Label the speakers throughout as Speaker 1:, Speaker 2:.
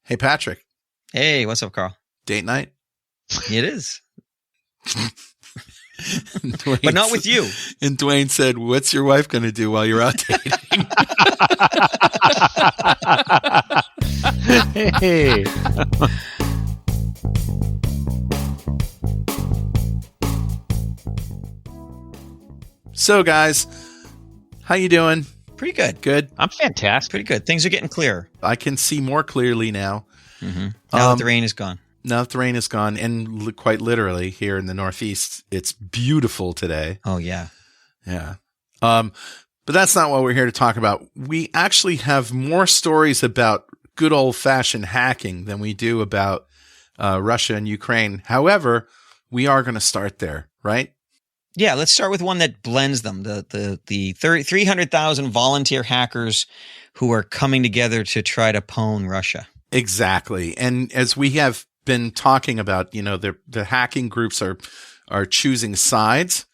Speaker 1: Hey, Patrick.
Speaker 2: Hey, what's up, Carl?
Speaker 1: Date night?
Speaker 2: It is. But not with you.
Speaker 1: And Dwayne said, what's your wife going to do while you're out dating?
Speaker 3: Hey.
Speaker 1: So, guys, how you doing?
Speaker 2: Pretty good.
Speaker 1: Good?
Speaker 3: I'm fantastic.
Speaker 2: Pretty good. Things are getting clearer.
Speaker 1: I can see more clearly now.
Speaker 2: Mm-hmm. Now that the rain is gone.
Speaker 1: Now that the rain is gone, and quite literally here in the Northeast, it's beautiful today.
Speaker 2: Oh, yeah.
Speaker 1: Yeah. But that's not what we're here to talk about. We actually have more stories about good old-fashioned hacking than we do about Russia and Ukraine. However, we are going to start there, right?
Speaker 2: Yeah, let's start with one that blends them. The 300,000 volunteer hackers who are coming together to try to pwn Russia.
Speaker 1: Exactly. And as we have been talking about, you know, the hacking groups are choosing sides.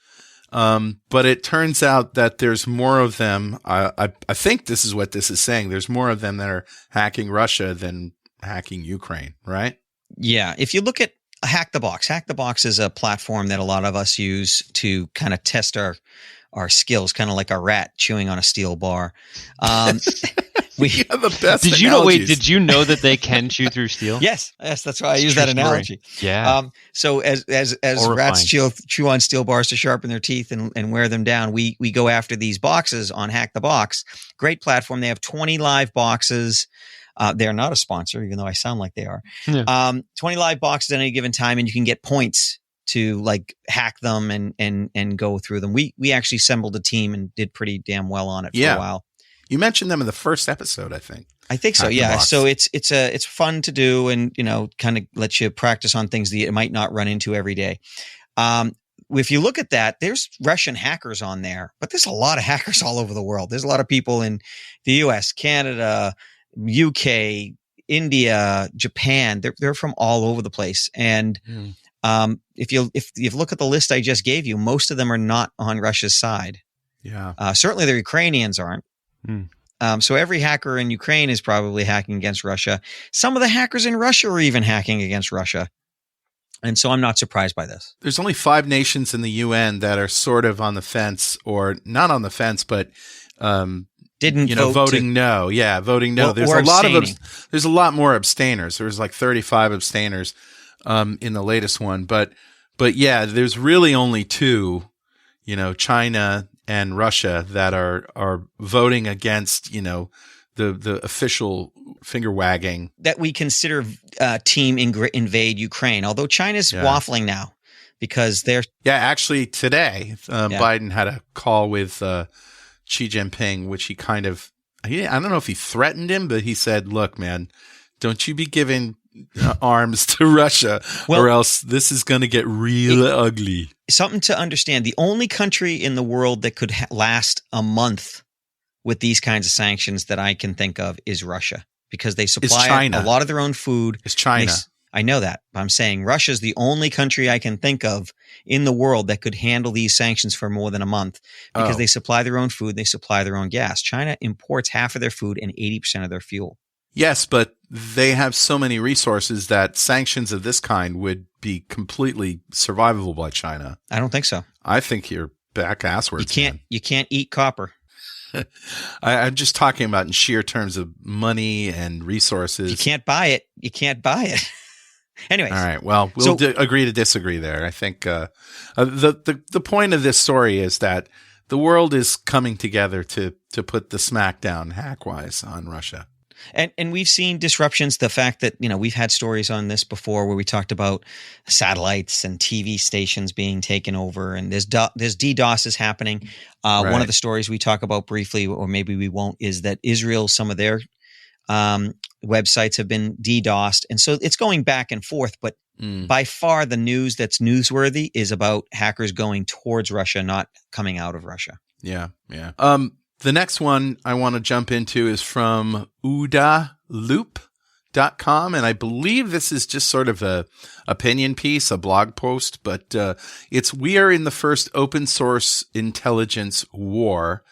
Speaker 1: But it turns out that there's more of them. I think this is what this is saying. There's more of them that are hacking Russia than hacking Ukraine, right?
Speaker 2: Yeah. If you look at Hack the Box is a platform that a lot of us use to kind of test our skills, kind of like a rat chewing on a steel bar.
Speaker 1: We have the best.
Speaker 3: Did you know? Wait, did you know that they can chew through steel?
Speaker 2: Yes, that's why I use that analogy.
Speaker 3: Yeah.
Speaker 2: So as rats chew on steel bars to sharpen their teeth and wear them down, we go after these boxes on Hack the Box. Great platform. They have 20 live boxes. They're not a sponsor, even though I sound like they are. Yeah. 20 live boxes at any given time, and you can get points to like hack them and go through them. We actually assembled a team and did pretty damn well on it for a while.
Speaker 1: You mentioned them in the first episde, I think.
Speaker 2: I think so. Yeah. So it's fun to do, and you know, kind of lets you practice on things that you might not run into every day. If you look at that, there's Russian hackers on there, but there's a lot of hackers all over the world. There's a lot of people in the US, Canada, UK, India, Japan. They're from all over the place. And if you look at the list I just gave you, most of them are not on Russia's side.
Speaker 1: Yeah.
Speaker 2: Certainly the Ukrainians aren't. So every hacker in Ukraine is probably hacking against Russia. Some of the hackers in Russia are even hacking against Russia. And so I'm not surprised by this.
Speaker 1: There's only 5 nations in the UN that are sort of on the fence, or not on the fence, but voting no. Yeah, voting no. There's a lot more abstainers. There's like 35 abstainers in the latest one, but yeah, there's really only 2, China and Russia, that are voting against, the official finger wagging
Speaker 2: that we consider team invade Ukraine. Although China's waffling now because they're
Speaker 1: actually today Biden had a call with Xi Jinping, which he kind of, I don't know if he threatened him, but he said, look, man, don't you be giving arms to Russia, or else this is going to get real ugly.
Speaker 2: Something to understand. The only country in the world that could last a month with these kinds of sanctions that I can think of is Russia, because they supply a lot of their own food.
Speaker 1: It's China.
Speaker 2: I know that. But I'm saying Russia's the only country I can think of in the world that could handle these sanctions for more than a month, because they supply their own food, they supply their own gas. China imports half of their food and 80% of their fuel.
Speaker 1: Yes, but they have so many resources that sanctions of this kind would be completely survivable by China.
Speaker 2: I don't think so.
Speaker 1: I think you're back asswards.
Speaker 2: You can't eat copper.
Speaker 1: I'm just talking about in sheer terms of money and resources.
Speaker 2: You can't buy it. You can't buy it. Anyways.
Speaker 1: All right. Well, we'll agree to disagree there. I think the point of this story is that the world is coming together to put the smackdown hack-wise on Russia.
Speaker 2: And we've seen disruptions. The fact that, we've had stories on this before where we talked about satellites and TV stations being taken over, and there's DDoS is happening. Right. One of the stories we talk about briefly, or maybe we won't, is that Israel, some of their websites have been DDoSed. And so it's going back and forth, but by far the news that's newsworthy is about hackers going towards Russia, not coming out of Russia.
Speaker 1: Yeah. Yeah. The next one I want to jump into is from OODAloop.com, and I believe this is just sort of a opinion piece, a blog post, but we are in the first open source intelligence war,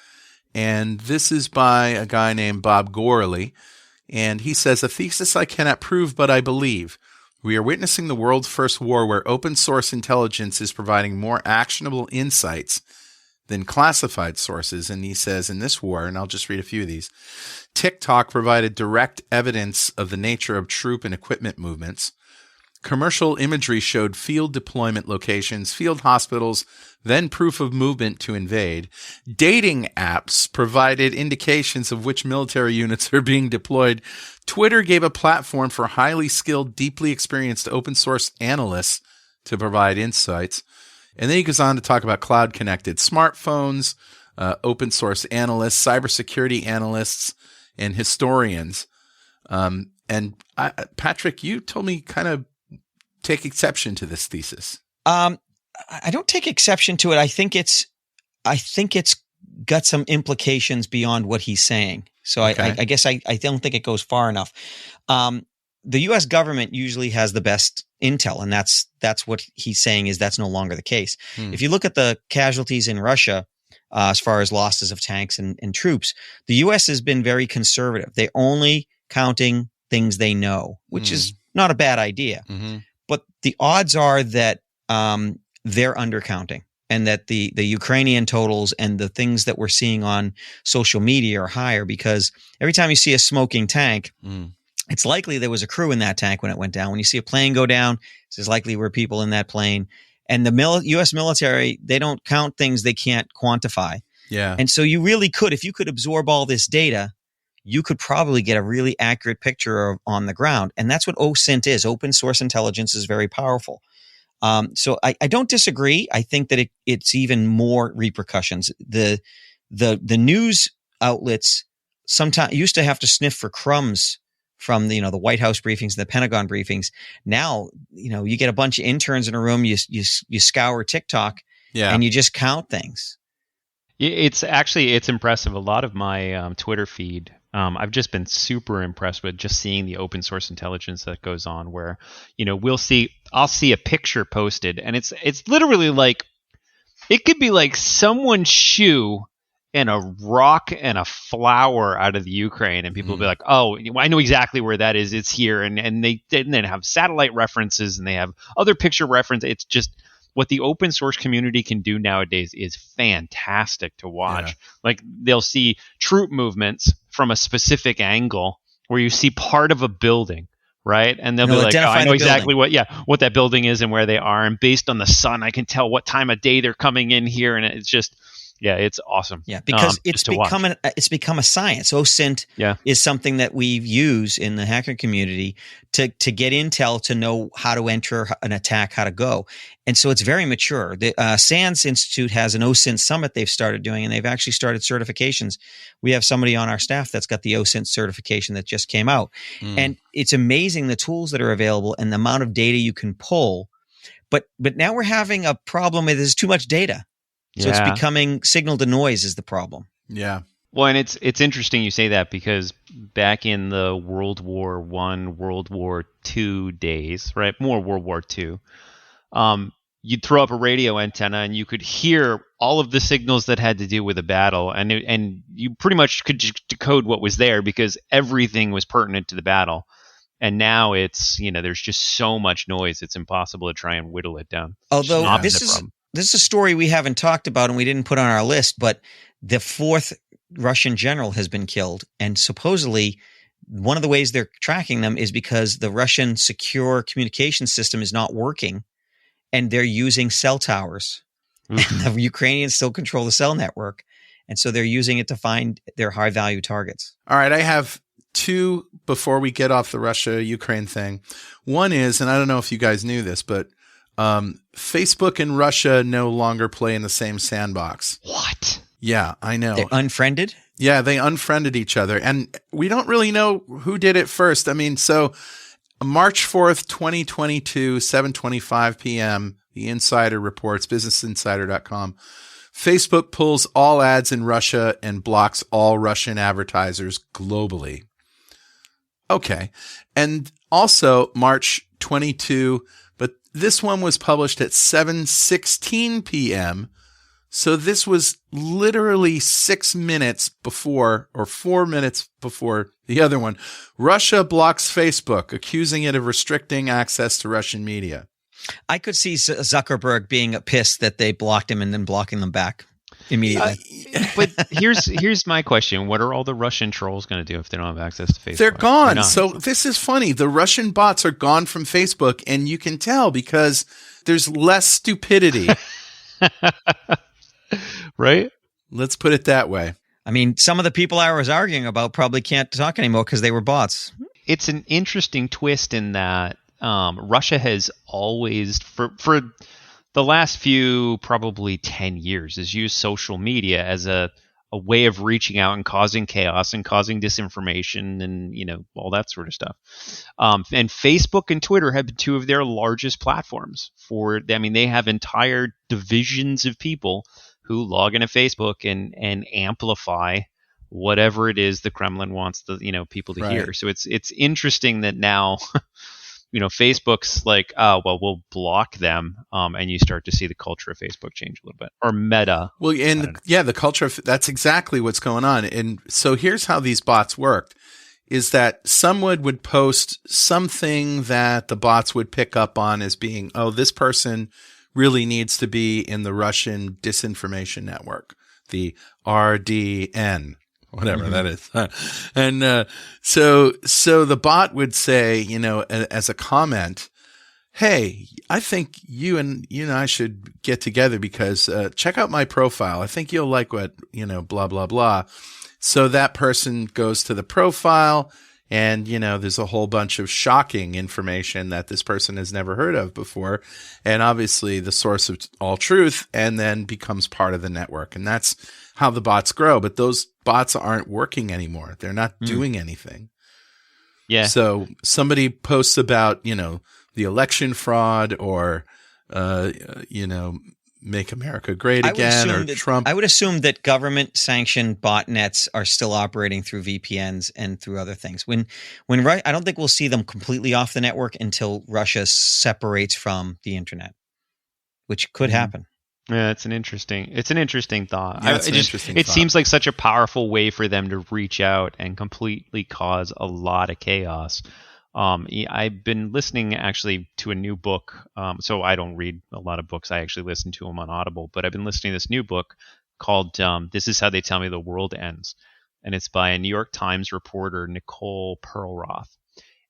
Speaker 1: and this is by a guy named Bob Gourley, And he says, a thesis I cannot prove, but I believe. We are witnessing the world's first war where open source intelligence is providing more actionable insights than classified sources. And he says in this war, and I'll just read a few of these, TikTok provided direct evidence of the nature of troop and equipment movements. Commercial imagery showed field deployment locations, field hospitals, then proof of movement to invade. Dating apps provided indications of which military units are being deployed. Twitter gave a platform for highly skilled, deeply experienced open source analysts to provide insights. And then he goes on to talk about cloud-connected smartphones, open source analysts, cybersecurity analysts, and historians. Patrick, you told me kind of take exception to this thesis.
Speaker 2: I don't take exception to it. I think it's got some implications beyond what he's saying. So okay. I guess I don't think it goes far enough. The U.S. government usually has the best intel, and that's what he's saying is that's no longer the case. If you look at the casualties in Russia, as far as losses of tanks and troops, the U.S. has been very conservative. They're only counting things they know, which is not a bad idea. Mm-hmm. But the odds are that they're undercounting, and that the Ukrainian totals and the things that we're seeing on social media are higher, because every time you see a smoking tank, it's likely there was a crew in that tank when it went down. When you see a plane go down, it's likely were people in that plane. And the U.S. military, they don't count things they can't quantify.
Speaker 1: Yeah.
Speaker 2: And so you really could, if you could absorb all this data, you could probably get a really accurate picture on the ground. And that's what OSINT is. Open source intelligence is very powerful. So I don't disagree. I think that it's even more repercussions. The news outlets sometimes used to have to sniff for crumbs from the White House briefings, the Pentagon briefings. Now, you get a bunch of interns in a room, you scour TikTok, and you just count things.
Speaker 3: It's impressive. A lot of my Twitter feed, I've just been super impressed with just seeing the open source intelligence that goes on, where, I'll see a picture posted, and it's literally like, it could be like someone's shoe and a rock and a flower out of the Ukraine, and people will be like, oh, I know exactly where that is. It's here. And they then have satellite references, and they have other picture reference. It's just what the open source community can do nowadays is fantastic to watch. Yeah. Like, they'll see troop movements from a specific angle where you see part of a building, right? And they'll be like, oh, I know exactly what that building is and where they are. And based on the sun, I can tell what time of day they're coming in here. And it's just, yeah, it's awesome.
Speaker 2: Yeah, because it's become a science. OSINT is something that we use in the hacker community to get intel, to know how to enter an attack, how to go. And so it's very mature. The SANS Institute has an OSINT summit they've started doing, and they've actually started certifications. We have somebody on our staff that's got the OSINT certification that just came out. And it's amazing the tools that are available and the amount of data you can pull. But now we're having a problem with there's too much data. So it's becoming signal to noise is the problem.
Speaker 1: Yeah.
Speaker 3: Well, and it's interesting you say that, because back in the World War I, World War II days, right? More World War II. You'd throw up a radio antenna and you could hear all of the signals that had to do with a battle, and you pretty much could decode what was there because everything was pertinent to the battle. And now it's, there's just so much noise, it's impossible to try and whittle it down.
Speaker 2: Although this is a story we haven't talked about and we didn't put on our list, but the 4th Russian general has been killed. And supposedly one of the ways they're tracking them is because the Russian secure communication system is not working, and they're using cell towers. And the Ukrainians still control the cell network. And so they're using it to find their high value targets.
Speaker 1: All right. I have 2 before we get off the Russia-Ukraine thing. One is, and I don't know if you guys knew this, but Facebook and Russia no longer play in the same sandbox.
Speaker 3: What?
Speaker 1: Yeah, I know.
Speaker 2: They're unfriended?
Speaker 1: Yeah, they unfriended each other. And we don't really know who did it first. I mean, so March 4th, 2022, 7:25 p.m., the Insider reports, businessinsider.com, Facebook pulls all ads in Russia and blocks all Russian advertisers globally. Okay. And also March 22, but this one was published at 7:16 p.m., So this was literally 6 minutes before, or 4 minutes before the other one. Russia blocks Facebook, accusing it of restricting access to Russian media.
Speaker 2: I could see Zuckerberg being pissed that they blocked him and then blocking them back immediately.
Speaker 3: But here's my question. What are all the Russian trolls going to do if they don't have access to Facebook?
Speaker 1: They're gone. So this is funny. The Russian bots are gone from Facebook, and you can tell because there's less stupidity.
Speaker 3: Right?
Speaker 1: Let's put it that way.
Speaker 2: I mean, some of the people I was arguing about probably can't talk anymore because they were bots.
Speaker 3: It's an interesting twist in that Russia has always, for the last few, probably 10 years, has used social media as a way of reaching out and causing chaos and causing disinformation and, all that sort of stuff. And Facebook and Twitter have been two of their largest platforms they have entire divisions of people who log into Facebook and amplify whatever it is the Kremlin wants the people to hear. So it's interesting that now Facebook's like, oh well, we'll block them, and you start to see the culture of Facebook change a little bit, or Meta.
Speaker 1: Well, and the culture of that's exactly what's going on. And so here's how these bots worked: is that someone would post something that the bots would pick up on as being, oh, this person really needs to be in the Russian disinformation network, the RDN. Whatever that is. And so the bot would say, as a comment, hey, I think you and I should get together because check out my profile. I think you'll like what, blah, blah, blah. So that person goes to the profile and, there's a whole bunch of shocking information that this person has never heard of before. And obviously the source of all truth, and then becomes part of the network. And that's how the bots grow. But those bots aren't working anymore. They're not doing anything.
Speaker 3: Yeah.
Speaker 1: So somebody posts about, the election fraud or, make America great again or Trump.
Speaker 2: I would assume that government sanctioned botnets are still operating through VPNs and through other things. When I don't think we'll see them completely off the network until Russia separates from the internet, which could happen.
Speaker 3: Yeah, it's an interesting thought.
Speaker 1: Yeah, it
Speaker 3: seems like such a powerful way for them to reach out and completely cause a lot of chaos. I've been listening actually to a new book. So I don't read a lot of books. I actually listen to them on Audible. But I've been listening to this new book called This Is How They Tell Me the World Ends. And it's by a New York Times reporter, Nicole Perlroth.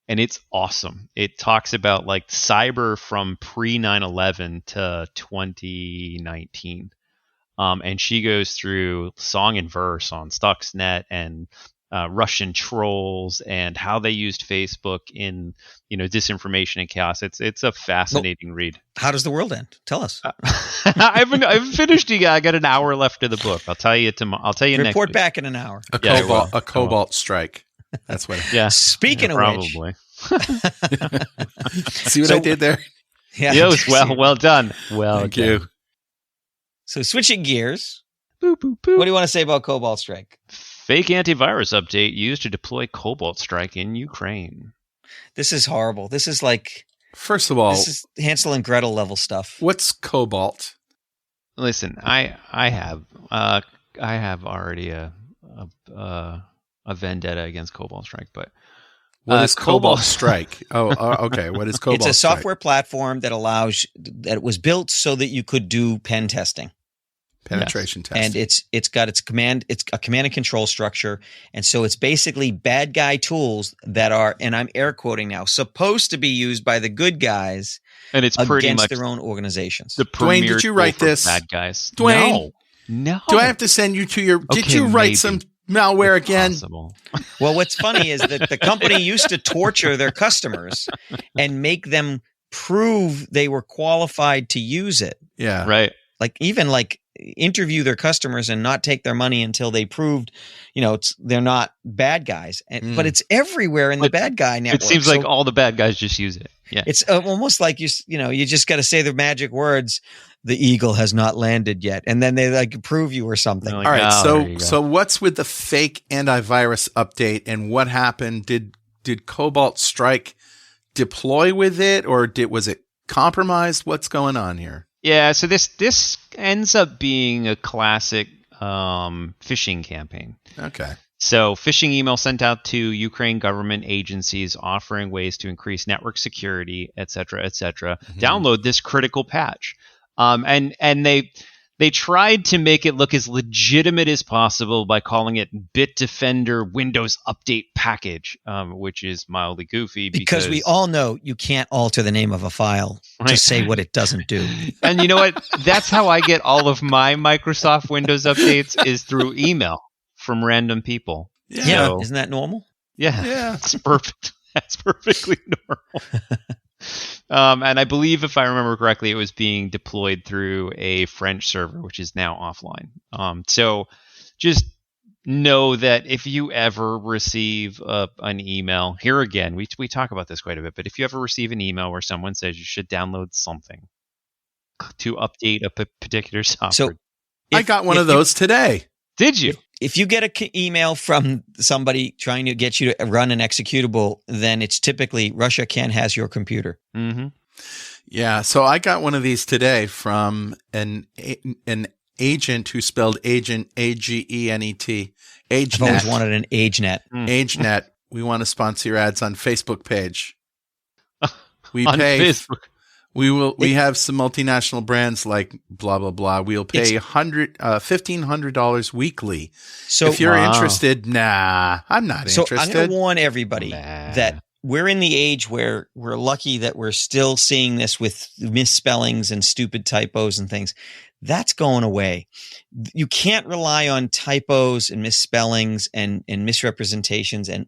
Speaker 3: And it's awesome. It talks about like cyber from pre 9/11 to 2019. And she goes through song and verse on Stuxnet and Russian trolls and how they used Facebook in, disinformation and chaos. It's a fascinating read.
Speaker 2: How does the world end? Tell us.
Speaker 3: I haven't finished it yet. I got an hour left of the book. I'll tell you tomorrow. I'll tell you next week.
Speaker 2: Report back in an hour.
Speaker 1: A cobalt strike. That's what.
Speaker 3: Yeah.
Speaker 2: Speaking of
Speaker 3: probably.
Speaker 2: which,
Speaker 1: see what I did there?
Speaker 2: Yeah.
Speaker 3: Yes, well done.
Speaker 1: Thank you.
Speaker 2: So switching gears.
Speaker 3: Boop, boop, boop.
Speaker 2: What do you want to say about Cobalt Strike?
Speaker 3: Fake antivirus update used to deploy Cobalt Strike in Ukraine.
Speaker 2: This is horrible. This is like,
Speaker 1: first of all,
Speaker 2: this is Hansel and Gretel level stuff.
Speaker 1: What's Cobalt?
Speaker 3: Listen, I have already a vendetta against Cobalt Strike, but
Speaker 1: what is Cobalt Strike? Okay. What is Cobalt Strike?
Speaker 2: It's a software platform that it was built so that you could do pen testing.
Speaker 1: Penetration testing.
Speaker 2: And it's got it's a command and control structure. And so it's basically bad guy tools that are, and I'm air quoting now, supposed to be used by the good guys
Speaker 3: and it's pretty
Speaker 2: against
Speaker 3: much
Speaker 2: their own organizations.
Speaker 1: Dwayne, did you write this?
Speaker 3: Bad guys.
Speaker 1: Dwayne,
Speaker 3: no.
Speaker 1: Do I have to send you to your? Did you write some malware again?
Speaker 2: Well, what's funny is that the company used to torture their customers and make them prove they were qualified to use it.
Speaker 1: Yeah.
Speaker 3: Right.
Speaker 2: Even interview their customers and not take their money until they proved, they're not bad guys. But it's everywhere in the bad guy network.
Speaker 3: It seems like all the bad guys just use it. Yeah.
Speaker 2: It's almost like you just got to say the magic words. The eagle has not landed yet, and then they approve you or something.
Speaker 1: All right. So what's with the fake antivirus update, and what happened? Did Cobalt Strike deploy with it, or was it compromised? What's going on here?
Speaker 3: Yeah, so this ends up being a classic phishing campaign.
Speaker 1: Okay.
Speaker 3: So phishing email sent out to Ukraine government agencies offering ways to increase network security, et cetera, et cetera. Download this critical patch. And they tried to make it look as legitimate as possible by calling it Bitdefender Windows Update Package, which is mildly goofy.
Speaker 2: Because we all know you can't alter the name of a file to say what it doesn't do.
Speaker 3: And you know what? That's how I get all of my Microsoft Windows updates is through email from random people.
Speaker 2: Yeah, so, isn't that normal?
Speaker 3: Yeah, it's perfect. That's perfectly normal. And I believe, if I remember correctly, it was being deployed through a French server, which is now offline. So just know that if you ever receive an email, here again, we talk about this quite a bit, but if you ever receive an email where someone says you should download something to update a particular software.
Speaker 1: So I got one of those today.
Speaker 3: Did you?
Speaker 2: If you get an email from somebody trying to get you to run an executable, then it's typically Russia has your computer.
Speaker 3: Mm-hmm.
Speaker 1: Yeah, so I got one of these today from an agent who spelled agent AGENET.
Speaker 2: I've always wanted an AgeNet.
Speaker 1: AgeNet. We want to sponsor your ads on Facebook page. We
Speaker 3: on
Speaker 1: pay.
Speaker 3: Facebook.
Speaker 1: We have some multinational brands like blah blah blah. We'll pay $1,500 weekly. So if you're interested, I'm not interested.
Speaker 2: I'm going to warn everybody that we're in the age where we're lucky that we're still seeing this with misspellings and stupid typos and things. That's going away. You can't rely on typos and misspellings and misrepresentations and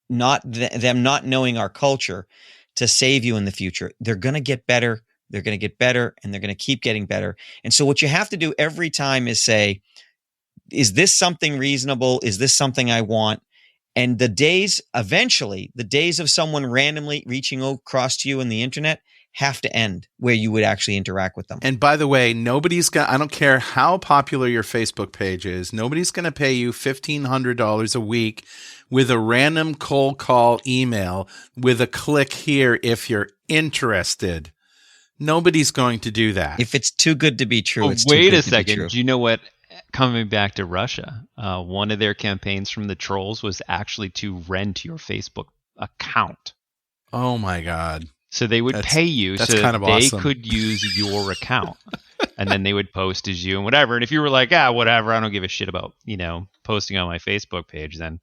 Speaker 2: them not knowing our culture to save you in the future. They're going to get better. They're going to get better, and they're going to keep getting better. And so what you have to do every time is say, is this something reasonable? Is this something I want? And the days of someone randomly reaching across to you on the internet have to end where you would actually interact with them.
Speaker 1: And by the way, I don't care how popular your Facebook page is, nobody's going to pay you $1,500 a week with a random cold call email with a click here if you're interested. Nobody's going to do that.
Speaker 2: If it's too good to be true, it's too good
Speaker 3: wait a
Speaker 2: to
Speaker 3: second.
Speaker 2: be true.
Speaker 3: Do you know what? Coming back to Russia, one of their campaigns from the trolls was actually to rent your Facebook account.
Speaker 1: Oh my God.
Speaker 3: So they would pay you so
Speaker 1: kind of
Speaker 3: they
Speaker 1: awesome.
Speaker 3: could use your account. And then they would post as you and whatever. And if you were like, whatever, I don't give a shit about, posting on my Facebook page, then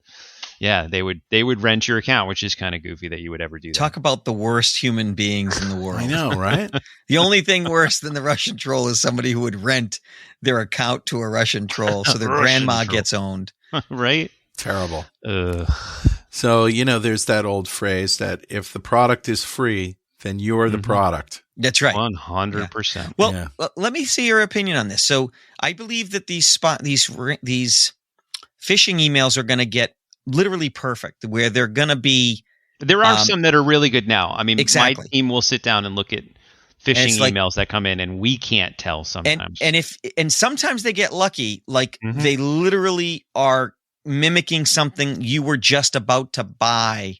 Speaker 3: they would rent your account, which is kind of goofy that you would ever do that.
Speaker 2: Talk about the worst human beings in the world.
Speaker 1: I know, right?
Speaker 2: The only thing worse than the Russian troll is somebody who would rent their account to a Russian troll so their grandma gets owned.
Speaker 3: Right?
Speaker 1: Terrible. So, there's that old phrase that if the product is free, then you're the product.
Speaker 2: That's right.
Speaker 3: 100%.
Speaker 2: Yeah. Well, let me see your opinion on this. So I believe that these phishing emails are going to get literally perfect, where they're going to be.
Speaker 3: There are some that are really good now. I mean,
Speaker 2: exactly.
Speaker 3: My team will sit down and look at phishing emails that come in, and we can't tell sometimes.
Speaker 2: And sometimes they get lucky, like they literally are mimicking something you were just about to buy.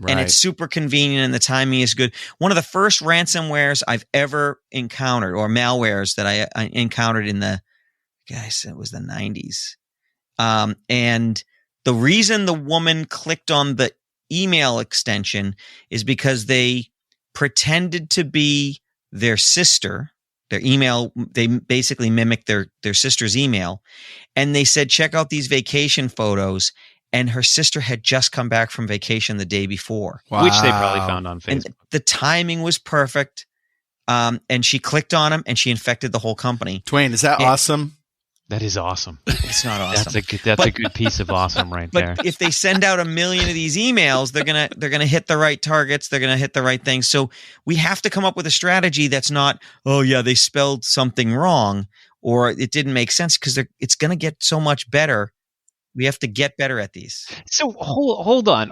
Speaker 2: Right. And it's super convenient and the timing is good. One of the first ransomwares I've ever encountered, or malwares that I encountered in it was the 90s. And the reason the woman clicked on the email extension is because they pretended to be their sister. Their email, they basically mimicked their sister's email. And they said, check out these vacation photos. And her sister had just come back from vacation the day before.
Speaker 3: Wow. Which they probably found on Facebook.
Speaker 2: And the timing was perfect. And she clicked on them and she infected the whole company.
Speaker 1: Dwayne, is that awesome?
Speaker 3: That is awesome.
Speaker 2: It's not awesome.
Speaker 3: That's a good piece of awesome right there.
Speaker 2: But if they send out 1 million of these emails, they're gonna hit the right targets. They're gonna hit the right things. So we have to come up with a strategy that's not, they spelled something wrong or it didn't make sense, because it's gonna get so much better. We have to get better at these.
Speaker 3: So hold on.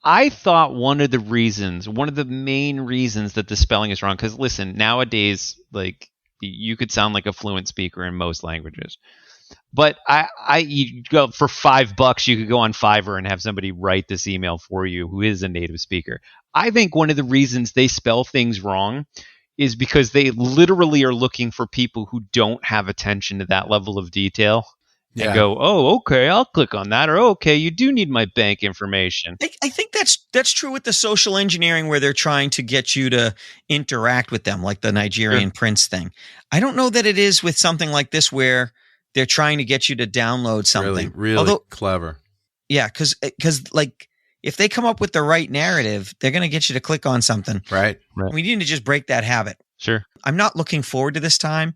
Speaker 3: I thought one of the main reasons that the spelling is wrong, because listen, nowadays, like, you could sound like a fluent speaker in most languages, but you go for $5, you could go on Fiverr and have somebody write this email for you who is a native speaker. I think one of the reasons they spell things wrong is because they literally are looking for people who don't have attention to that level of detail. And go, oh, okay, I'll click on that. Or, okay, you do need my bank information.
Speaker 2: I think that's true with the social engineering where they're trying to get you to interact with them, like the Nigerian prince thing. I don't know that it is with something like this where they're trying to get you to download something.
Speaker 1: Really clever.
Speaker 2: Yeah, because like if they come up with the right narrative, they're going to get you to click on something.
Speaker 1: Right.
Speaker 2: We need to just break that habit.
Speaker 3: Sure.
Speaker 2: I'm not looking forward to this time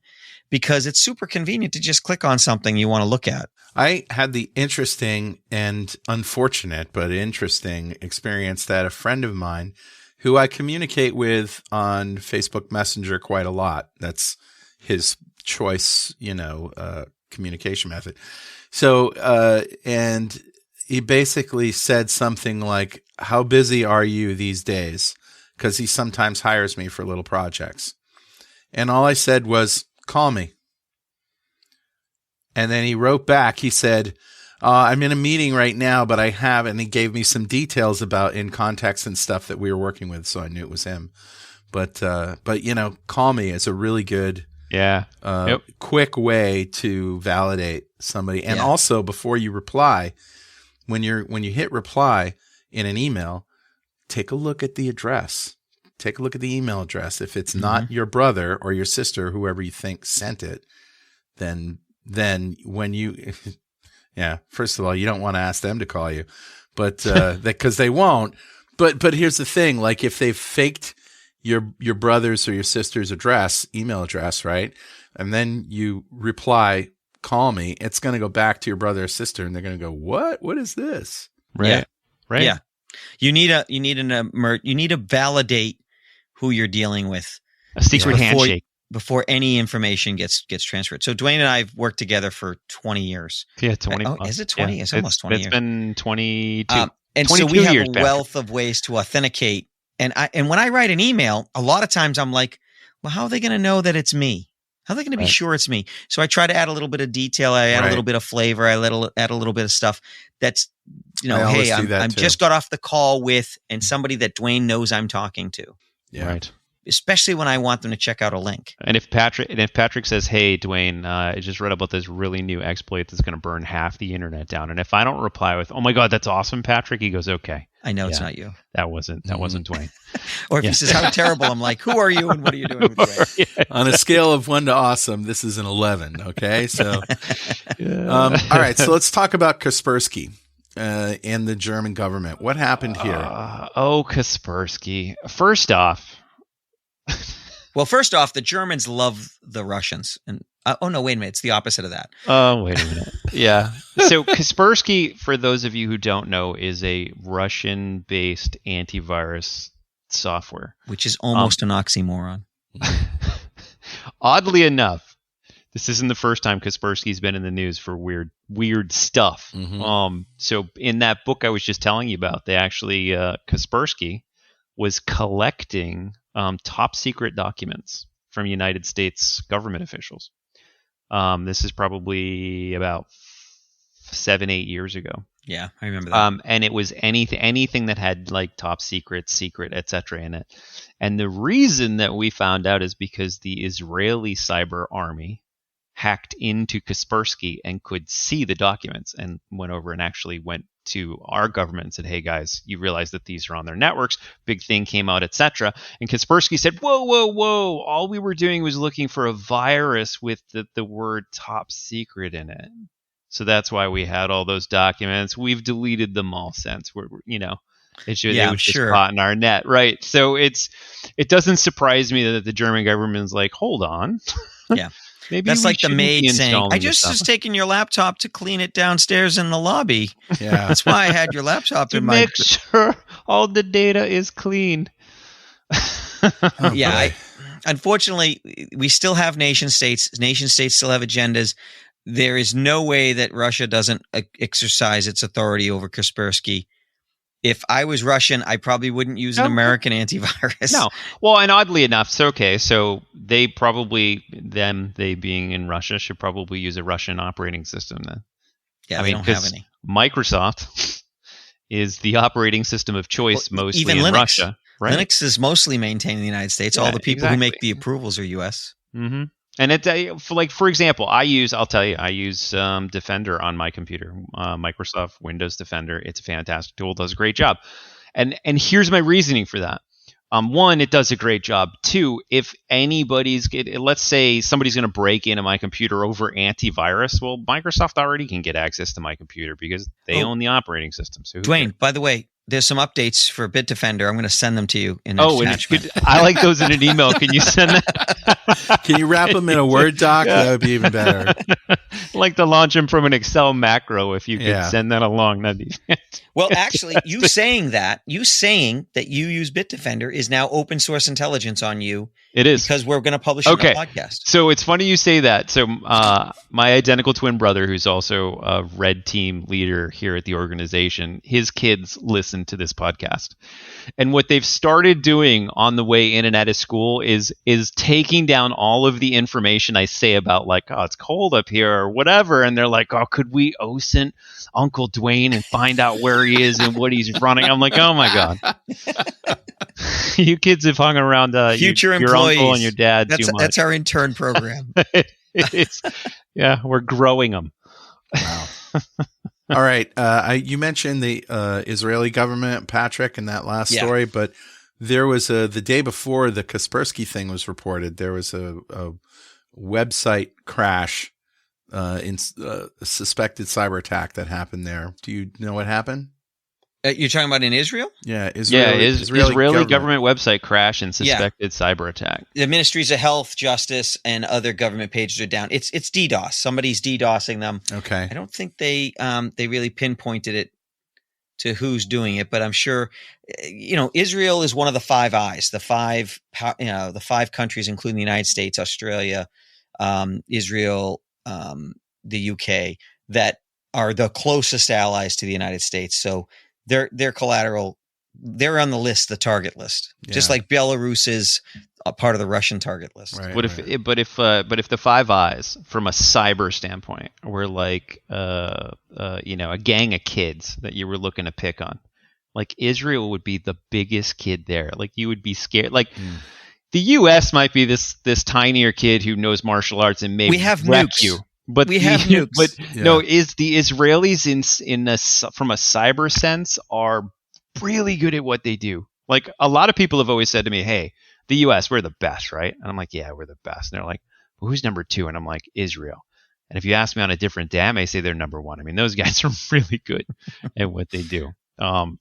Speaker 2: because it's super convenient to just click on something you want to look at.
Speaker 1: I had the interesting and unfortunate, but interesting experience that a friend of mine who I communicate with on Facebook Messenger quite a lot. That's his choice, communication method. So, and he basically said something like, how busy are you these days? Because he sometimes hires me for little projects. And all I said was, call me. And then he wrote back, he said, I'm in a meeting right now, but I have, and he gave me some details about in context and stuff that we were working with. So I knew it was him. But call me is a really good, quick way to validate somebody. And also before you reply, when you hit reply in an email, take a look at the address. Take a look at the email address. If it's not your brother or your sister, whoever you think sent it, then when you, first of all, you don't want to ask them to call you, but because they won't. But here's the thing: like if they've faked your brother's or your sister's email address, right, and then you reply, "Call me," it's going to go back to your brother or sister, and they're going to go, "What? What is this?"
Speaker 3: Right?
Speaker 2: Yeah.
Speaker 3: Right.
Speaker 2: Yeah. You need to validate who you're dealing with.
Speaker 3: A secret handshake.
Speaker 2: Before any information gets transferred. So Dwayne and I have worked together for 20 years.
Speaker 3: Yeah, 20.
Speaker 2: Is it 20?
Speaker 3: Yeah,
Speaker 2: it's almost 20 years.
Speaker 3: It's been 22.
Speaker 2: And
Speaker 3: 22
Speaker 2: so we have
Speaker 3: years
Speaker 2: a
Speaker 3: back.
Speaker 2: wealth of ways to authenticate. And when I write an email, a lot of times I'm like, well, how are they going to know that it's me? How are they going to be sure it's me? So I try to add a little bit of detail. I add a little bit of flavor. I add a little bit of stuff that's, hey, I'm just got off the call with, and somebody that Dwayne knows I'm talking to.
Speaker 1: Yeah.
Speaker 3: Right.
Speaker 2: Especially when I want them to check out a link.
Speaker 3: And if Patrick says, "Hey, Dwayne, I just read about this really new exploit that's going to burn half the internet down," and if I don't reply with, "Oh my God, that's awesome, Patrick," he goes, "Okay,
Speaker 2: I know it's not you.
Speaker 3: That wasn't Dwayne."
Speaker 2: Or if he says, "How terrible," I'm like, "Who are you and what are you doing with Dwayne?"
Speaker 1: On a scale of 1 to awesome, this is an 11. Okay, so all right, so let's talk about Kaspersky and the German government. What happened here?
Speaker 3: Kaspersky. First off.
Speaker 2: Well, first off, the Germans love the Russians. And wait a minute. It's the opposite of that.
Speaker 3: Oh, wait a minute. Yeah. So Kaspersky, for those of you who don't know, is a Russian-based antivirus software.
Speaker 2: Which is almost an oxymoron.
Speaker 3: Oddly enough, this isn't the first time Kaspersky's been in the news for weird stuff.
Speaker 1: Mm-hmm.
Speaker 3: So in that book I was just telling you about, they actually, Kaspersky was collecting top secret documents from United States government officials. This is probably about 7-8 years ago.
Speaker 2: Yeah, I remember that.
Speaker 3: And it was anything that had like top secret, etc. in it. And the reason that we found out is because the Israeli cyber army hacked into Kaspersky and could see the documents and went over and actually went to our government and said, "Hey guys, you realize that these are on their networks, big thing came out, etc." And Kaspersky said, whoa, all we were doing was looking for a virus with the word top secret in it. So that's why we had all those documents. We've deleted them all since. It was just caught in our net, right? So it doesn't surprise me that the German government's like, hold on.
Speaker 2: Yeah.
Speaker 3: Maybe
Speaker 2: that's like the maid saying, "I just was taking your laptop to clean it downstairs in the lobby."
Speaker 1: Yeah,
Speaker 2: that's why I had your laptop in my.
Speaker 3: Make sure all the data is clean.
Speaker 2: Unfortunately, we still have nation states. Nation states still have agendas. There is no way that Russia doesn't exercise its authority over Kaspersky. If I was Russian, I probably wouldn't use an American antivirus.
Speaker 3: No. Well, and oddly enough, so they probably, they being in Russia, should probably use a Russian operating system then.
Speaker 2: Yeah, they don't have any.
Speaker 3: Microsoft is the operating system of choice mostly in Linux. Russia. Right.
Speaker 2: Linux is mostly maintained in the United States. All the people who make the approvals are U.S.
Speaker 3: Mm-hmm. And for example, I'll use Defender on my computer, Microsoft Windows Defender. It's a fantastic tool, does a great job. And here's my reasoning for that. One, it does a great job. Two, if let's say somebody's going to break into my computer over antivirus, well, Microsoft already can get access to my computer because they own the operating system. So
Speaker 2: Dwayne, by the way, there's some updates for Bitdefender. I'm going to send them to you in an attachment.
Speaker 3: I like those in an email. Can you send that?
Speaker 1: Can you wrap them in a Word doc? Yeah. That would be even better.
Speaker 3: I'd like to launch them from an Excel macro. If you could send that along, that'd be fantastic.
Speaker 2: Well, actually, you saying that you use Bitdefender is now open source intelligence on you.
Speaker 3: It is.
Speaker 2: Because we're going to publish it on the podcast.
Speaker 3: So it's funny you say that. So my identical twin brother, who's also a red team leader here at the organization, his kids listen to this podcast. And what they've started doing on the way in and out of school is taking down all of the information I say about it's cold up here or whatever. And they're like, could we OSINT Uncle Dwayne and find out where he is and what he's running? I'm like, oh my God. You kids have hung around
Speaker 2: future
Speaker 3: your uncle and your dad too much.
Speaker 2: That's our intern program.
Speaker 3: It's, we're growing them.
Speaker 1: Wow. All right. You mentioned the Israeli government, Patrick, in that last story, but there was the day before the Kaspersky thing was reported, there was a website crash in a suspected cyber attack that happened there. Do you know what happened?
Speaker 2: You're talking about in Israel?
Speaker 1: Yeah,
Speaker 3: Israeli government website crash and suspected cyber attack.
Speaker 2: The ministries of health, justice, and other government pages are down. It's DDoS. Somebody's DDoSing them.
Speaker 1: Okay.
Speaker 2: I don't think they really pinpointed it to who's doing it, but I'm sure Israel is one of the Five Eyes, the five countries, including the United States, Australia, Israel, the UK, that are the closest allies to the United States. So they're collateral. They're on the list, the target list, just like Belarus is a part of the Russian target list.
Speaker 3: Right, but if the Five Eyes, from a cyber standpoint, were like a gang of kids that you were looking to pick on, like Israel would be the biggest kid there. Like you would be scared. Like the U.S. might be this tinier kid who knows martial arts and maybe wreck you. But
Speaker 2: we have nukes.
Speaker 3: But no, is the Israelis from a cyber sense are really good at what they do. Like a lot of people have always said to me, "Hey, the U.S. we're the best, right?" And I'm like, "Yeah, we're the best." And they're like, "Well, who's number 2?" And I'm like, "Israel." And if you ask me on a different day, I may say they're number 1. I mean, those guys are really good at what they do.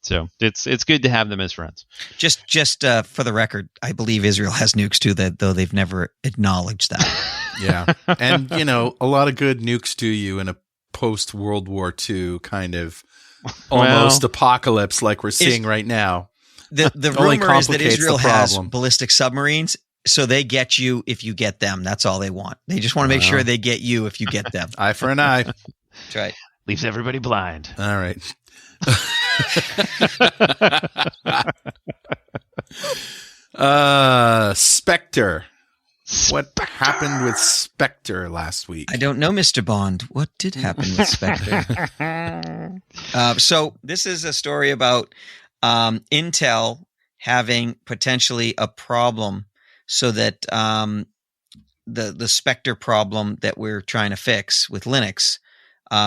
Speaker 3: So it's good to have them as friends.
Speaker 2: Just for the record, I believe Israel has nukes too, though they've never acknowledged that.
Speaker 1: Yeah. And, a lot of good nukes do you in a post-World War II kind of almost apocalypse like we're seeing right now.
Speaker 2: The rumor is that Israel has ballistic submarines, so they get you if you get them. That's all they want. They just want to make sure they get you if you get them.
Speaker 1: Eye for an eye.
Speaker 2: That's right.
Speaker 3: Leaves everybody blind.
Speaker 1: All right. Spectre. What happened with Spectre last week?
Speaker 2: I don't know, Mr. Bond. What did happen with Spectre? So this is a story about Intel having potentially a problem, so that the Spectre problem that we're trying to fix with Linux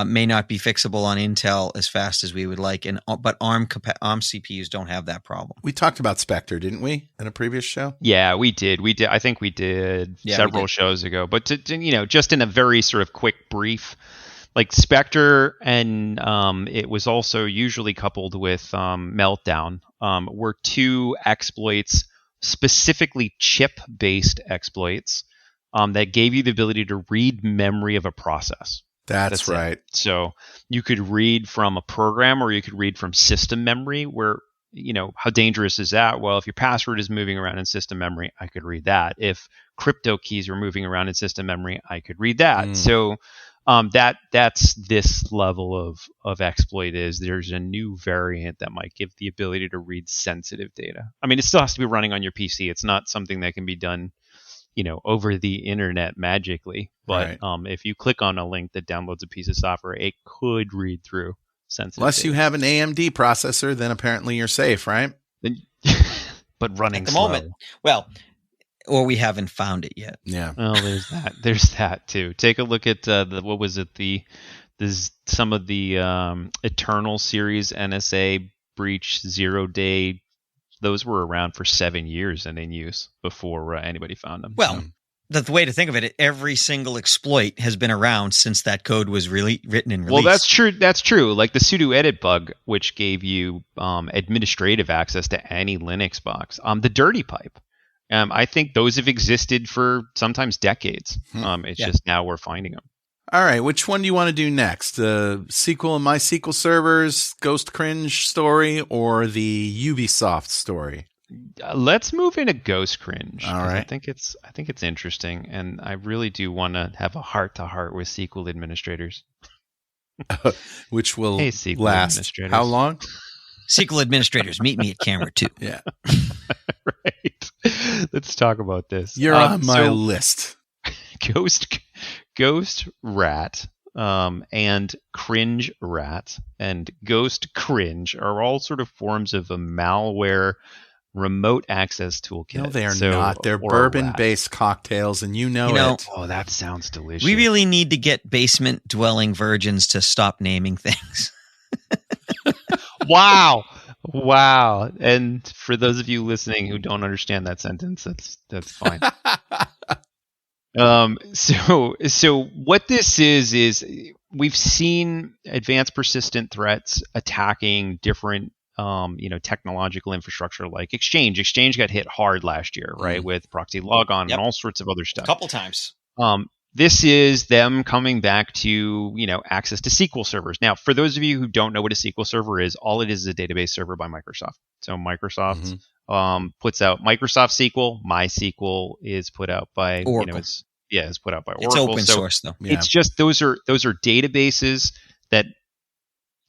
Speaker 2: may not be fixable on Intel as fast as we would like, but ARM CPUs don't have that problem.
Speaker 1: We talked about Spectre, didn't we, in a previous show?
Speaker 3: Yeah, we did. I think we did several shows ago. But just in a very sort of quick brief, like Spectre, and it was also usually coupled with Meltdown, were 2 exploits, specifically chip-based exploits, that gave you the ability to read memory of a process.
Speaker 1: That's right.
Speaker 3: So you could read from a program, or you could read from system memory, where, how dangerous is that? Well, if your password is moving around in system memory, I could read that. If crypto keys are moving around in system memory, I could read that. So that's this level of exploit. Is there's a new variant that might give the ability to read sensitive data. I mean, it still has to be running on your PC. It's not something that can be done over the internet magically. But if you click on a link that downloads a piece of software, it could read through sensitive
Speaker 1: Unless
Speaker 3: data.
Speaker 1: you have an AMD processor, then apparently you're safe, right?
Speaker 3: But but running
Speaker 2: at the
Speaker 3: slow.
Speaker 2: moment. Well, or we haven't found it yet.
Speaker 1: Yeah.
Speaker 3: Well, there's that. There's that too. Take a look at what was it? Some of the Eternal series NSA breach 0-day. Those were around for 7 years and in use before anybody found them.
Speaker 2: Well, the way to think of it, every single exploit has been around since that code was really written and released.
Speaker 3: Well, that's true. That's true. Like the sudo edit bug, which gave you administrative access to any Linux box. The dirty pipe. I think those have existed for sometimes decades. It's just now we're finding them.
Speaker 1: All right, which one do you want to do next? The SQL and MySQL servers, Ghost Cringe story, or the Ubisoft story?
Speaker 3: Let's move into Ghost Cringe.
Speaker 1: All right.
Speaker 3: I think it's interesting, and I really do want to have a heart-to-heart with SQL administrators.
Speaker 1: Which will
Speaker 3: SQL
Speaker 1: last how long?
Speaker 2: SQL administrators, meet me at camera 2.
Speaker 1: Yeah.
Speaker 3: Right. Let's talk about this.
Speaker 1: You're on my list.
Speaker 3: Ghost Rat and Cringe Rat and Ghost Cringe are all sort of forms of a malware remote access toolkit.
Speaker 1: No, they are not. They're bourbon-based cocktails, and you know it.
Speaker 3: Oh, that sounds delicious.
Speaker 2: We really need to get basement-dwelling virgins to stop naming things.
Speaker 3: Wow. And for those of you listening who don't understand that sentence, that's fine. So what this is we've seen advanced persistent threats attacking different technological infrastructure like Exchange. Exchange got hit hard last year, right, with proxy logon and all sorts of other stuff.
Speaker 2: A couple times.
Speaker 3: This is them coming back to, access to SQL servers. Now, for those of you who don't know what a SQL server is, all it is a database server by Microsoft. So Microsoft puts out Microsoft SQL. MySQL is put out by
Speaker 2: Oracle.
Speaker 3: It's put out by Oracle.
Speaker 2: It's open source though.
Speaker 3: Yeah. It's just those are databases that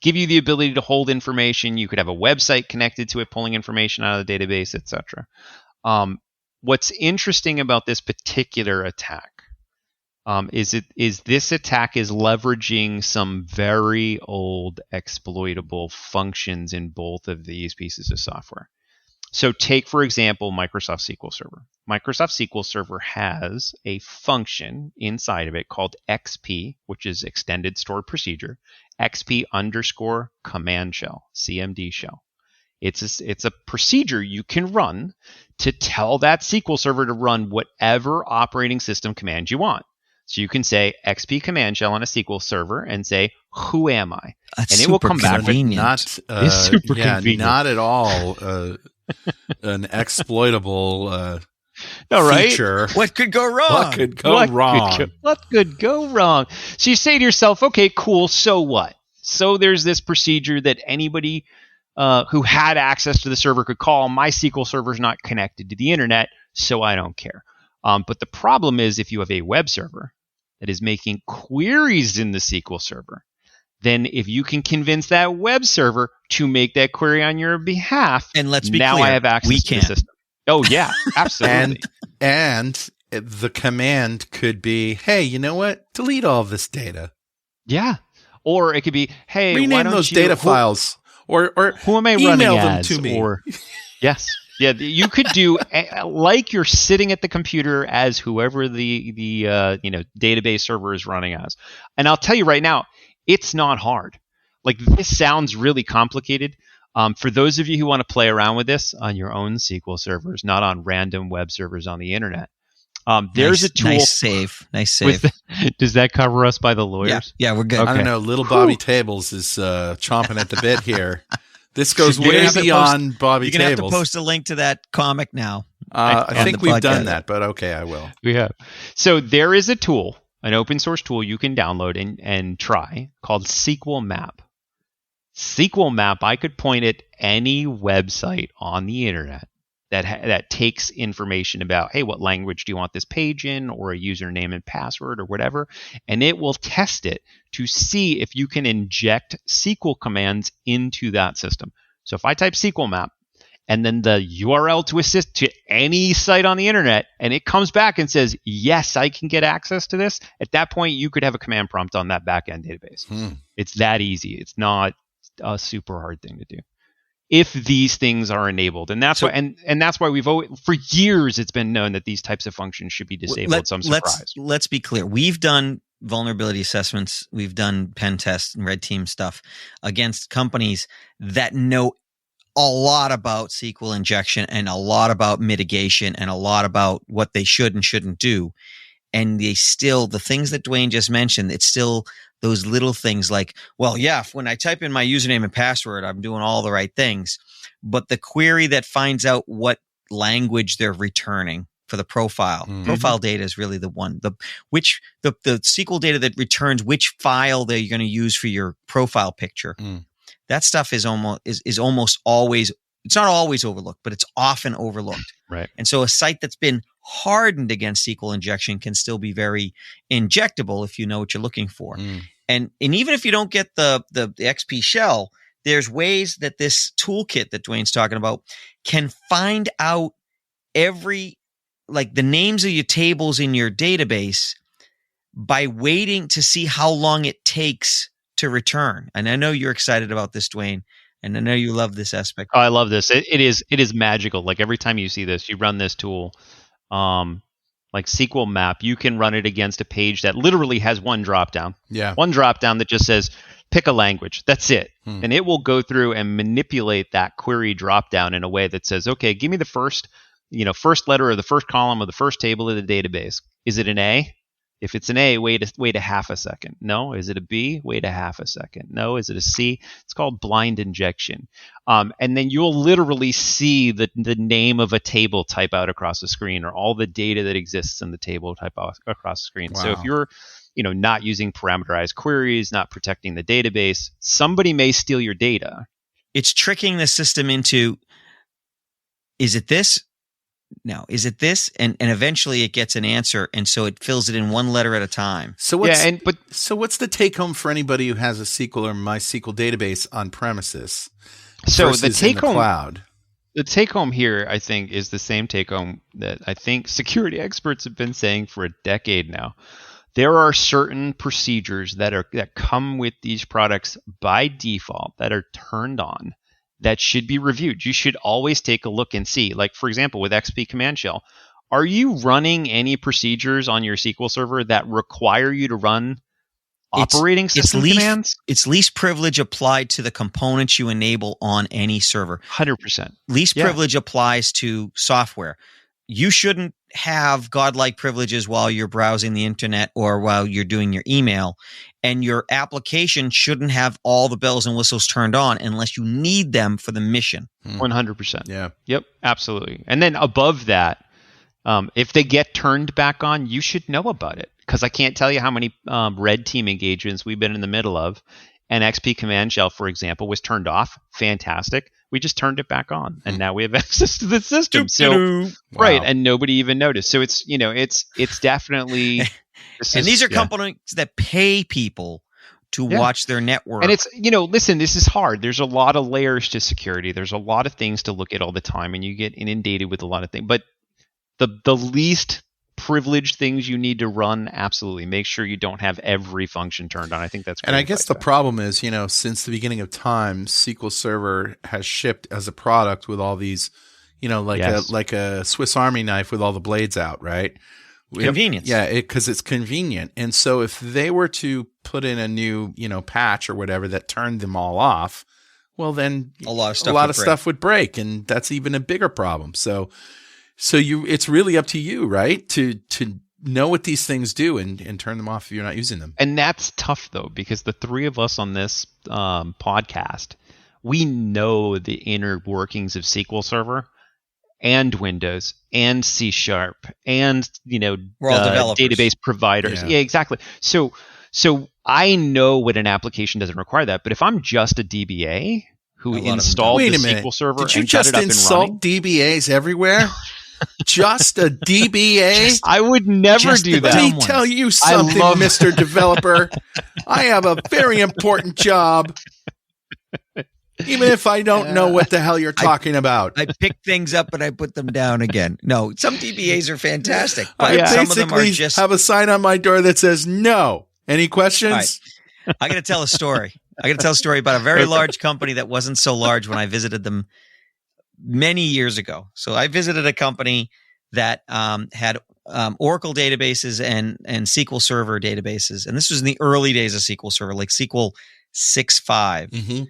Speaker 3: give you the ability to hold information. You could have a website connected to it, pulling information out of the database, etc. What's interesting about this particular attack is this attack is leveraging some very old exploitable functions in both of these pieces of software. So take, for example, Microsoft SQL Server. Microsoft SQL Server has a function inside of it called XP, which is Extended Stored Procedure, XP_command shell, CMD shell. It's a procedure you can run to tell that SQL Server to run whatever operating system command you want. So you can say XP command shell on a SQL server and say, who am I?
Speaker 2: That's
Speaker 3: and it will come back with
Speaker 1: it's super convenient. Not at all an exploitable feature.
Speaker 2: What could go wrong?
Speaker 1: What could go
Speaker 3: wrong? So you say to yourself, okay, cool, so what? So there's this procedure that anybody who had access to the server could call. My SQL server is not connected to the internet, so I don't care. But the problem is if you have a web server that is making queries in the SQL server, then if you can convince that web server to make that query on your behalf,
Speaker 2: and let's be
Speaker 3: now
Speaker 2: clear,
Speaker 3: I have access to the system. Oh, yeah, absolutely.
Speaker 1: and the command could be, hey, you know what? Delete all of this data.
Speaker 3: Yeah. Or it could be, hey,
Speaker 1: rename
Speaker 3: why don't
Speaker 1: those
Speaker 3: you,
Speaker 1: data files. Or
Speaker 3: who am I
Speaker 1: email
Speaker 3: running
Speaker 1: them
Speaker 3: as?
Speaker 1: To me.
Speaker 3: Or, yes. Yeah, you could do like you're sitting at the computer as whoever the database server is running as. And I'll tell you right now, it's not hard. Like, this sounds really complicated. For those of you who want to play around with this on your own SQL servers, not on random web servers on the internet, there's a tool.
Speaker 2: Nice save.
Speaker 3: Does that cover us by the lawyers?
Speaker 2: Yeah, we're good.
Speaker 1: Okay. I don't know. Little Bobby Tables is chomping at the bit here. This goes way beyond Bobby Tables.
Speaker 2: You're going to have to post a link to that comic now.
Speaker 1: I think we've done that, but okay, I will.
Speaker 3: We have. So there is a tool, an open source tool you can download and try called SQL Map. SQL Map, I could point at any website on the internet that takes information about, hey, what language do you want this page in, or a username and password or whatever, and it will test it to see if you can inject SQL commands into that system. So if I type SQL Map and then the URL to assist to any site on the internet, and it comes back and says, yes, I can get access to this, at that point you could have a command prompt on that backend database. It's that easy. It's not a super hard thing to do. if these things are enabled. And that's why, and that's why we've always, for years, it's been known that these types of functions should be disabled. So I'm surprised.
Speaker 2: Let's be clear. We've done vulnerability assessments. We've done pen tests and red team stuff against companies that know a lot about SQL injection and a lot about mitigation and a lot about what they should and shouldn't do. And they still, the things that Dwayne just mentioned, it's still those little things like, well, yeah, when I type in my username and password, I'm doing all the right things. But the query that finds out what language they're returning for the profile, profile data is really the one. The SQL data that returns which file that you're going to use for your profile picture. That stuff is almost always, it's not always overlooked, but it's often overlooked.
Speaker 3: Right. And
Speaker 2: so a site that's been hardened against SQL injection can still be very injectable if you know what you're looking for. And even if you don't get the XP shell, there's ways that this toolkit that Dwayne's talking about can find out the names of your tables in your database by waiting to see how long it takes to return. And I know you're excited about this, Dwayne, and I know you love this aspect.
Speaker 3: Oh, I love this. It is magical. Like every time you see this, you run this tool, like SQL Map, you can run it against a page that literally has one drop down.
Speaker 1: Yeah.
Speaker 3: One drop down that just says, pick a language. That's it. And it will go through and manipulate that query drop down in a way that says, okay, give me the first letter of the first column of the first table of the database. Is it an A? If it's an A, wait a half a second. No. Is it a B? Wait a half a second. No. Is it a C? It's called blind injection. And then you'll literally see the name of a table type out across the screen, or all the data that exists in the table type out across the screen. Wow. So if you're not using parameterized queries, not protecting the database, somebody may steal your data.
Speaker 2: It's tricking the system into, is it this? No, is it this? And eventually it gets an answer, and so it fills it in one letter at a time.
Speaker 1: So what's the take home for anybody who has a SQL or MySQL database on premises?
Speaker 3: So the take home
Speaker 1: cloud.
Speaker 3: The take home here, I think, is the same take home that I think security experts have been saying for a decade now. There are certain procedures that come with these products by default that are turned on that should be reviewed. You should always take a look and see. Like, for example, with XP Command Shell, are you running any procedures on your SQL server that require you to run operating system commands?
Speaker 2: It's least privilege applied to the components you enable on any server.
Speaker 3: 100%.
Speaker 2: Least privilege applies to software. You shouldn't have godlike privileges while you're browsing the internet or while you're doing your email. And your application shouldn't have all the bells and whistles turned on unless you need them for the mission.
Speaker 3: 100%.
Speaker 1: Yeah.
Speaker 3: Yep, absolutely. And then above that, if they get turned back on, you should know about it. Because I can't tell you how many red team engagements we've been in the middle of. And XP Command Shell, for example, was turned off. Fantastic. We just turned it back on, and now we have access to the system. So, right, and nobody even noticed. So it's definitely.
Speaker 2: And these are companies that pay people to watch their network.
Speaker 3: And it's, listen, this is hard. There's a lot of layers to security. There's a lot of things to look at all the time, and you get inundated with a lot of things. But the least privileged things you need to run, absolutely. Make sure you don't have every function turned on. I think that's great.
Speaker 1: And I guess the problem is, since the beginning of time, SQL Server has shipped as a product with all these, like a Swiss Army knife with all the blades out, right?
Speaker 2: Convenience.
Speaker 1: Because it's convenient. And so if they were to put in a new, patch or whatever that turned them all off, well, then
Speaker 2: a lot of
Speaker 1: stuff would break, and that's even a bigger problem. So it's really up to you, right? To know what these things do and turn them off if you're not using them.
Speaker 3: And that's tough, though, because the three of us on this podcast, we know the inner workings of SQL Server and Windows and C# and
Speaker 2: we're all developers.
Speaker 3: Database providers. Yeah, exactly. So I know what an application doesn't require that. But if I'm just a DBA who installed the SQL Server
Speaker 1: and got it up and running, did you just insult DBAs everywhere? Just a DBA?
Speaker 3: I would never do that.
Speaker 1: Let me tell you something, Mr. Developer. I have a very important job, even if I don't know what the hell you're talking about.
Speaker 2: I pick things up and I put them down again. No, some DBAs are fantastic, but
Speaker 1: I
Speaker 2: some of them are just
Speaker 1: have a sign on my door that says no. Any questions?
Speaker 2: Right. I got to tell a story. I got to tell a story about a very large company that wasn't so large when I visited them many years ago. So I visited a company that had Oracle databases and SQL Server databases. And this was in the early days of SQL Server, like SQL 6.5.
Speaker 1: Mm-hmm.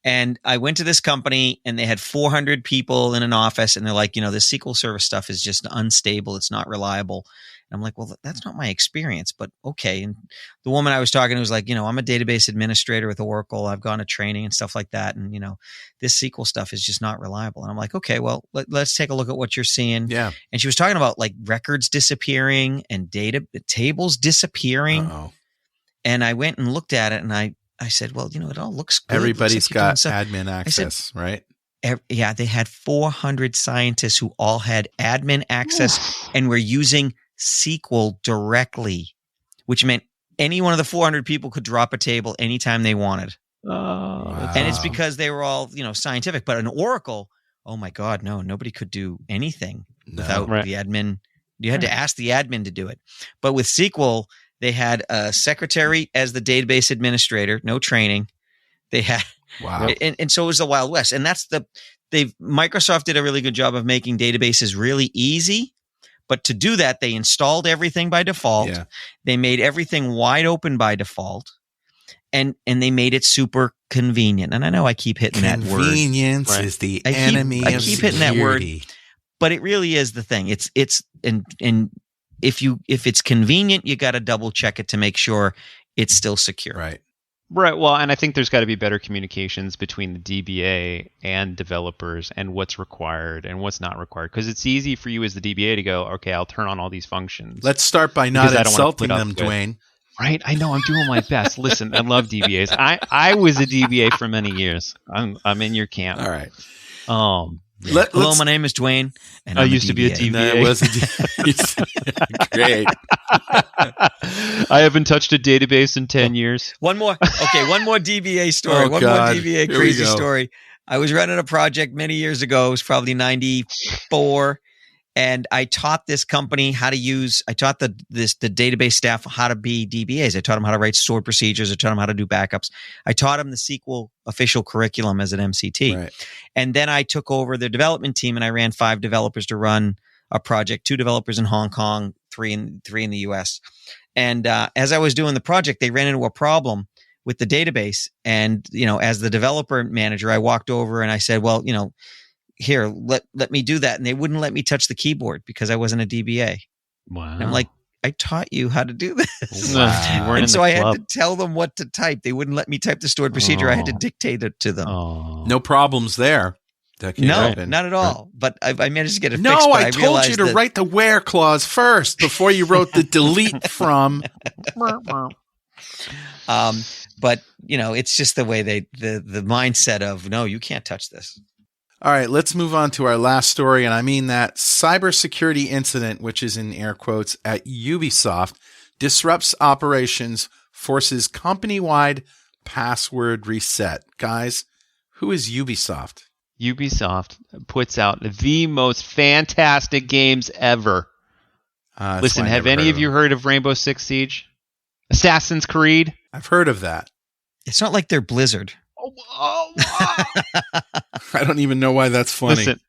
Speaker 2: And I went to this company and they had 400 people in an office and they're like, this SQL Server stuff is just unstable. It's not reliable. And I'm like, well, that's not my experience, but okay. And the woman I was talking to was like, I'm a database administrator with Oracle. I've gone to training and stuff like that. And, this SQL stuff is just not reliable. And I'm like, okay, well, let's take a look at what you're seeing.
Speaker 1: Yeah.
Speaker 2: And she was talking about like records disappearing and data tables disappearing.
Speaker 1: Uh-oh.
Speaker 2: And I went and looked at it and I said, well, it all looks good.
Speaker 1: Everybody's got admin access, right?
Speaker 2: Yeah, they had 400 scientists who all had admin access and were using SQL directly, which meant any one of the 400 people could drop a table anytime they wanted.
Speaker 1: Wow.
Speaker 2: And it's because they were all, scientific. But in Oracle, oh my God, no, nobody could do anything without the admin. You had to ask the admin to do it. But with SQL, they had a secretary as the database administrator, no training. They had, and so it was the Wild West. And that's Microsoft did a really good job of making databases really easy. But to do that, they installed everything by default.
Speaker 1: Yeah.
Speaker 2: They made everything wide open by default. And they made it super convenient. And I know I keep hitting that word.
Speaker 1: Convenience is the enemy of
Speaker 2: keep hitting that word. But it really is the thing. It's if it's convenient, you got to double check it to make sure it's still secure.
Speaker 1: Right.
Speaker 3: Well, and I think there's got to be better communications between the DBA and developers and what's required and what's not required. Because it's easy for you as the DBA to go, okay, I'll turn on all these functions.
Speaker 1: Let's start by not insulting them, Dwayne.
Speaker 3: Right? I know. I'm doing my best. Listen, I love DBAs. I was a DBA for many years. I'm in your camp.
Speaker 1: All right.
Speaker 2: Hello, my name is Dwayne, and I
Speaker 3: used to be a DBA.
Speaker 1: No, it was a DBA. Great.
Speaker 3: I haven't touched a database in 10 years.
Speaker 2: One more DBA story. More DBA crazy story. I was running a project many years ago. It was probably 94. And I taught this company how to I taught the database staff how to be DBAs. I taught them how to write stored procedures. I taught them how to do backups. I taught them the SQL official curriculum as an MCT.
Speaker 1: Right.
Speaker 2: And then I took over the development team and I ran 5 developers to run a project, 2 developers in Hong Kong, 3 in the US. And as I was doing the project, they ran into a problem with the database. And, as the developer manager, I walked over and I said, well, here, let me do that. And they wouldn't let me touch the keyboard because I wasn't a DBA.
Speaker 3: Wow.
Speaker 2: And I'm like, I taught you how to do this.
Speaker 3: Wow.
Speaker 2: And so I had to tell them what to type. They wouldn't let me type the stored procedure. I had to dictate it to them.
Speaker 1: No problems there.
Speaker 2: No, not at all. But I managed to get it fixed.
Speaker 1: No, I told you to write the where clause first before you wrote the delete from.
Speaker 2: But, it's just the way the mindset of, no, you can't touch this.
Speaker 1: All right, let's move on to our last story, and I mean that cybersecurity incident, which is in air quotes, at Ubisoft, disrupts operations, forces company-wide password reset. Guys, who is Ubisoft?
Speaker 3: Ubisoft puts out the most fantastic games ever. Listen, have any of you heard of Rainbow Six Siege? Assassin's Creed?
Speaker 1: I've heard of that.
Speaker 2: It's not like they're Blizzard.
Speaker 1: I don't even know why that's funny.
Speaker 3: Listen,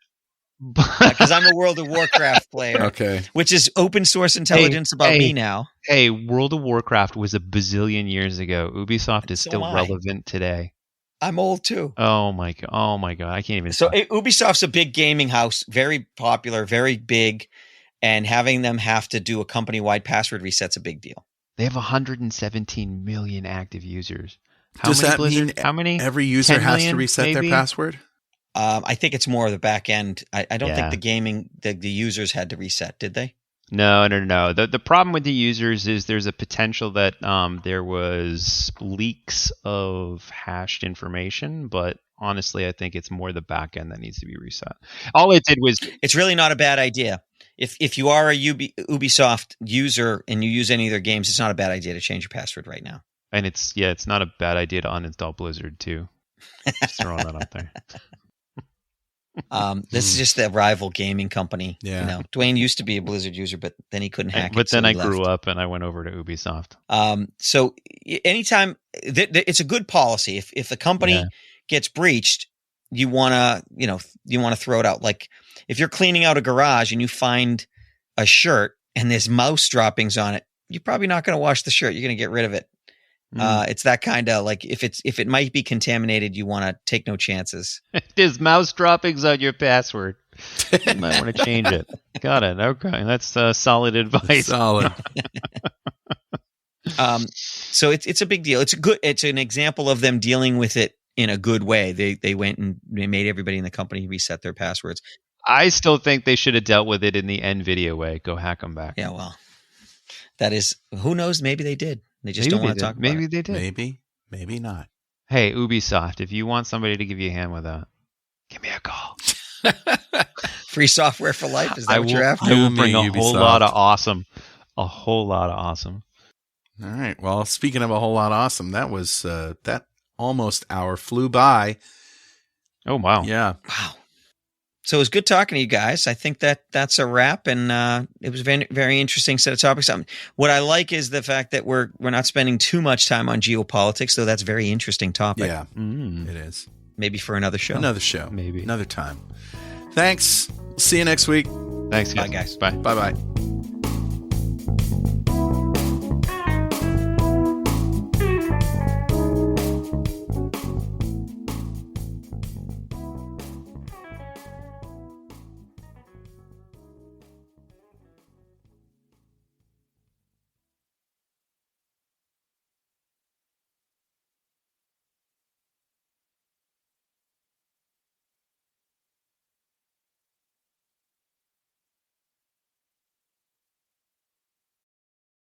Speaker 2: because I'm a World of Warcraft player.
Speaker 1: Okay.
Speaker 2: Which is open source intelligence about me now.
Speaker 3: Hey, World of Warcraft was a bazillion years ago. Ubisoft is still relevant today.
Speaker 2: I'm old too.
Speaker 3: Oh my god! I can't even.
Speaker 2: So Ubisoft's a big gaming house, very popular, very big, and having them have to do a company-wide password reset's a big deal.
Speaker 3: They have 117 million active users.
Speaker 1: Does that mean every user has to reset their password?
Speaker 2: I think it's more of the back end. I don't think the users had to reset, did they?
Speaker 3: No. The problem with the users is there's a potential that there was leaks of hashed information, but honestly, I think it's more the back end that needs to be reset. All it did was...
Speaker 2: It's really not a bad idea. If you are a Ubisoft user and you use any of their games, it's not a bad idea to change your password right now.
Speaker 3: And it's not a bad idea to uninstall Blizzard too. Just throwing that out there.
Speaker 2: This is just the rival gaming company.
Speaker 1: Yeah.
Speaker 2: You know, Dwayne used to be a Blizzard user, but then he couldn't hack it.
Speaker 3: But then
Speaker 2: so
Speaker 3: I
Speaker 2: he
Speaker 3: grew
Speaker 2: left.
Speaker 3: up and I went over to Ubisoft.
Speaker 2: So anytime it's a good policy. If the company gets breached, you want to throw it out. Like if you're cleaning out a garage and you find a shirt and there's mouse droppings on it, you're probably not going to wash the shirt. You're going to get rid of it. It's that kind of like if it might be contaminated, you want to take no chances.
Speaker 3: There's mouse droppings on your password. You might want to change it. Got it. Okay, that's solid advice.
Speaker 1: Solid.
Speaker 2: So it's a big deal. It's an example of them dealing with it in a good way. They went and they made everybody in the company reset their passwords.
Speaker 3: I still think they should have dealt with it in the NVIDIA way. Go hack them back.
Speaker 2: Yeah, well, that is, who knows? Maybe they did. They just don't want to talk about it.
Speaker 3: Maybe they did.
Speaker 1: Maybe not.
Speaker 3: Hey, Ubisoft, if you want somebody to give you a hand with that, give me a call.
Speaker 2: Free software for life. Is that what you're after?
Speaker 3: I will bring a whole lot of awesome. A whole lot of awesome.
Speaker 1: All right. Well, speaking of a whole lot of awesome, that was that almost hour flew by.
Speaker 3: Oh, wow.
Speaker 1: Yeah.
Speaker 2: Wow. So it was good talking to you guys. I think that's a wrap, and it was a very, very interesting set of topics. What I like is the fact that we're not spending too much time on geopolitics, though that's a very interesting topic.
Speaker 1: Yeah, it is.
Speaker 2: Maybe for another show.
Speaker 1: Maybe. Another time. Thanks. See you next week.
Speaker 3: Thanks, guys.
Speaker 2: Bye, guys.
Speaker 3: Bye.
Speaker 1: Bye-bye.